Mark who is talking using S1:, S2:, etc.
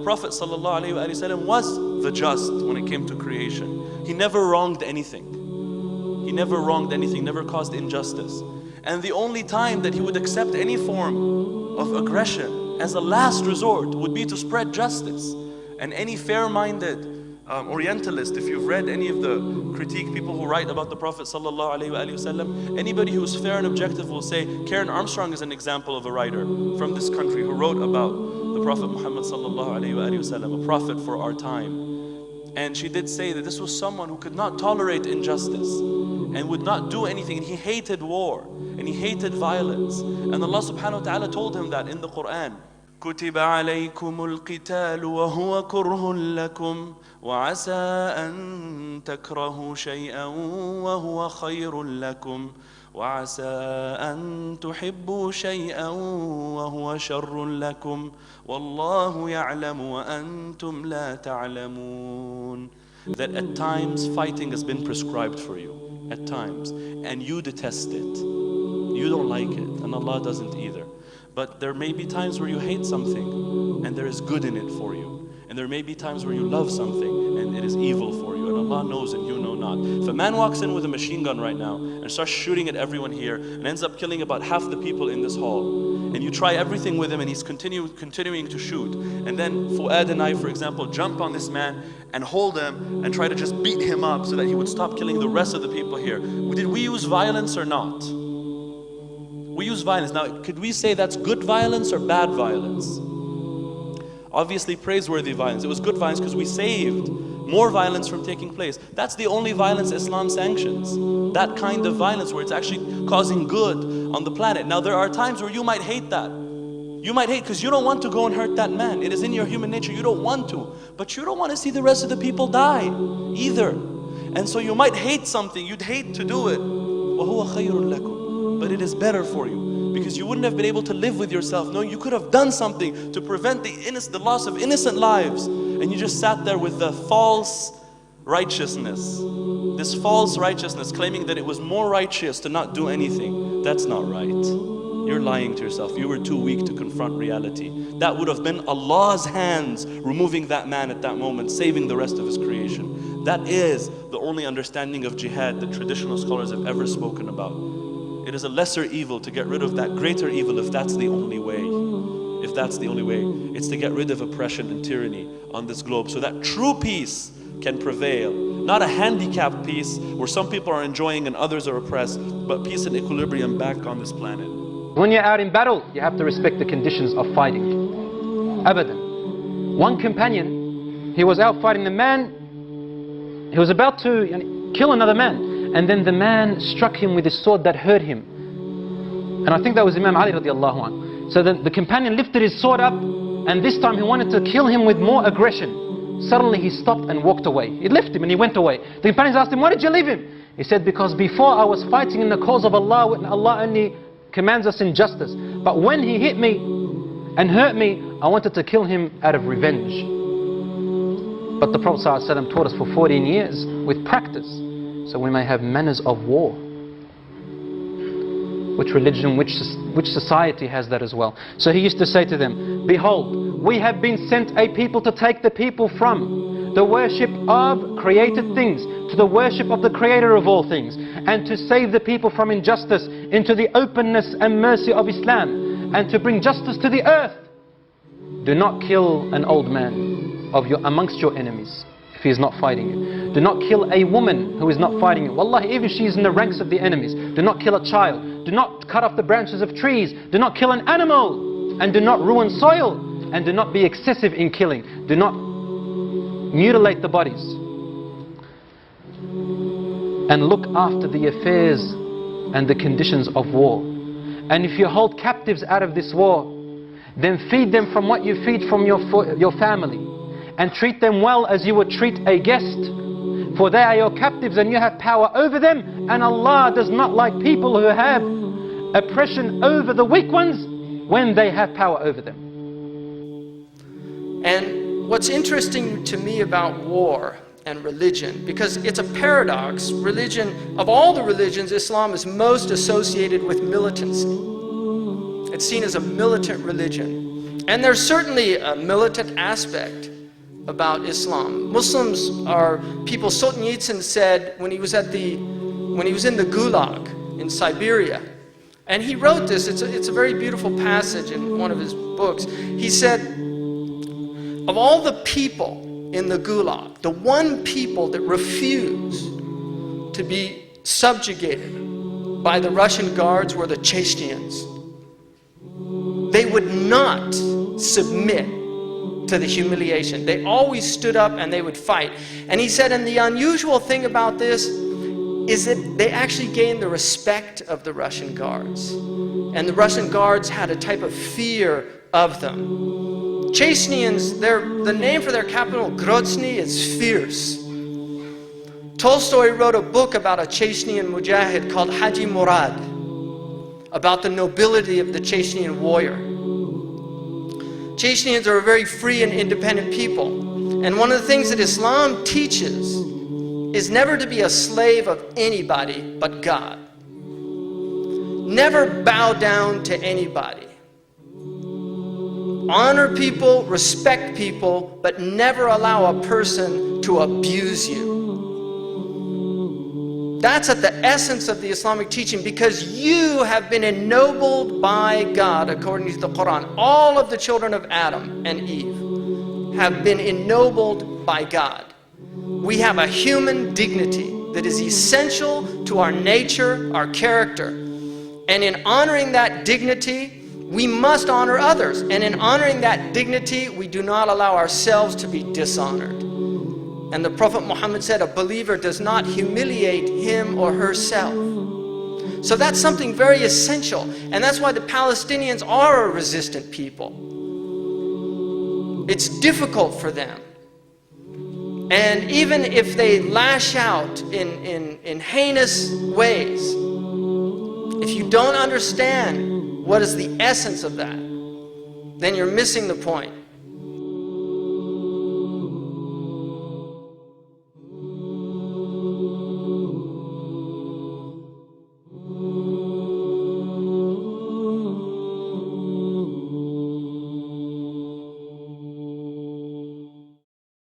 S1: Prophet ﷺ was the just when it came to creation. He never wronged anything. He never wronged anything, never caused injustice. And the only time that he would accept any form of aggression as a last resort would be to spread justice. And any fair-minded Orientalist, if you've read any of the critique people who write about the Prophet ﷺ, anybody who's fair and objective will say, Karen Armstrong is an example of a writer from this country who wrote about the Prophet Muhammad ﷺ, a prophet for our time. And she did say that this was someone who could not tolerate injustice and would not do anything, and he hated war and he hated violence. And Allah subhanahu wa ta'ala told him that in the Quran. كتب عليكم القتال وهو كره لكم وعسى أن تكرهوا شيئا وهو خير لكم وعسى أن تحبوا شيئا وهو شر لكم والله يعلم وأنتم لا تعلمون. That at times fighting has been prescribed for you, at times, and you detest it. You don't like it, and Allah doesn't either. But there may be times where you hate something and there is good in it for you. And there may be times where you love something and it is evil for you. And Allah knows and you know not. If a man walks in with a machine gun right now and starts shooting at everyone here and ends up killing about half the people in this hall, and you try everything with him and he's continuing to shoot, and then Fuad and I, for example, jump on this man and hold him and try to just beat him up so that he would stop killing the rest of the people here. Did we use violence or not? We use violence. Now, could we say that's good violence or bad violence? Obviously praiseworthy violence. It was good violence because we saved more violence from taking place. That's the only violence Islam sanctions. That kind of violence where it's actually causing good on the planet. Now, there are times where you might hate that. You might hate because you don't want to go and hurt that man. It is in your human nature. You don't want to. But you don't want to see the rest of the people die either. And so you might hate something. You'd hate to do it. وَهُوَ خَيْرٌ لَكُمْ. But it is better for you because you wouldn't have been able to live with yourself knowing you could have done something to prevent the loss of innocent lives, and you just sat there with the false righteousness, this false righteousness, claiming that it was more righteous to not do anything. That's not right. You're lying to yourself. You were too weak to confront reality. That would have been Allah's hands removing that man at that moment, saving the rest of His creation. That is the only understanding of jihad that traditional scholars have ever spoken about. It is a lesser evil to get rid of that greater evil if that's the only way. If that's the only way. It's to get rid of oppression and tyranny on this globe so that true peace can prevail. Not a handicapped peace where some people are enjoying and others are oppressed, but peace and equilibrium back on this planet.
S2: When you're out in battle, you have to respect the conditions of fighting. Abadan. One companion, he was out fighting the man, he was about to kill another man. And then the man struck him with his sword that hurt him. And I think that was Imam Ali radiallahu anh. So the companion lifted his sword up, and this time he wanted to kill him with more aggression. Suddenly he stopped and walked away. He left him and he went away. The companions asked him, why did you leave him? He said, because before I was fighting in the cause of Allah, and Allah only commands us in justice. But when he hit me and hurt me, I wanted to kill him out of revenge. But the Prophet ﷺ taught us for 14 years with practice, so we may have manners of war. Which religion, which society has that as well? So he used to say to them, behold, we have been sent a people to take the people from the worship of created things to the worship of the Creator of all things, and to save the people from injustice into the openness and mercy of Islam, and to bring justice to the earth. Do not kill an old man amongst your enemies if he is not fighting you. Do not kill a woman who is not fighting you. Wallahi, even if she is in the ranks of the enemies. Do not kill a child. Do not cut off the branches of trees. Do not kill an animal. And do not ruin soil. And do not be excessive in killing. Do not mutilate the bodies. And look after the affairs and the conditions of war. And if you hold captives out of this war, then feed them from what you feed from your family. And treat them well as you would treat a guest. For they are your captives and you have power over them. And Allah does not like people who have oppression over the weak ones when they have power over them.
S3: And what's interesting to me about war and religion, because it's a paradox, religion, of all the religions, Islam is most associated with militancy. It's seen as a militant religion. And there's certainly a militant aspect about Islam. Muslims are people. Solzhenitsyn said when he was in the Gulag in Siberia, and he wrote this. It's a very beautiful passage in one of his books. He said, of all the people in the Gulag, the one people that refused to be subjugated by the Russian guards were the Chechens. They would not submit to the humiliation. They always stood up and they would fight. And he said, and the unusual thing about this is that they actually gained the respect of the Russian guards. And the Russian guards had a type of fear of them. Chechens, the name for their capital, Grozny, is fierce. Tolstoy wrote a book about a Chechnyan mujahid called Haji Murad, about the nobility of the Chechnyan warrior. Chechens are a very free and independent people. And one of the things that Islam teaches is never to be a slave of anybody but God. Never bow down to anybody. Honor people, respect people, but never allow a person to abuse you. That's at the essence of the Islamic teaching, because you have been ennobled by God according to the Quran. All of the children of Adam and Eve have been ennobled by God. We have a human dignity that is essential to our nature, our character. And in honoring that dignity, we must honor others. And in honoring that dignity, we do not allow ourselves to be dishonored. And the Prophet Muhammad said, a believer does not humiliate him or herself. So that's something very essential. And that's why the Palestinians are a resistant people. It's difficult for them. And even if they lash out in heinous ways, if you don't understand what is the essence of that, then you're missing the point.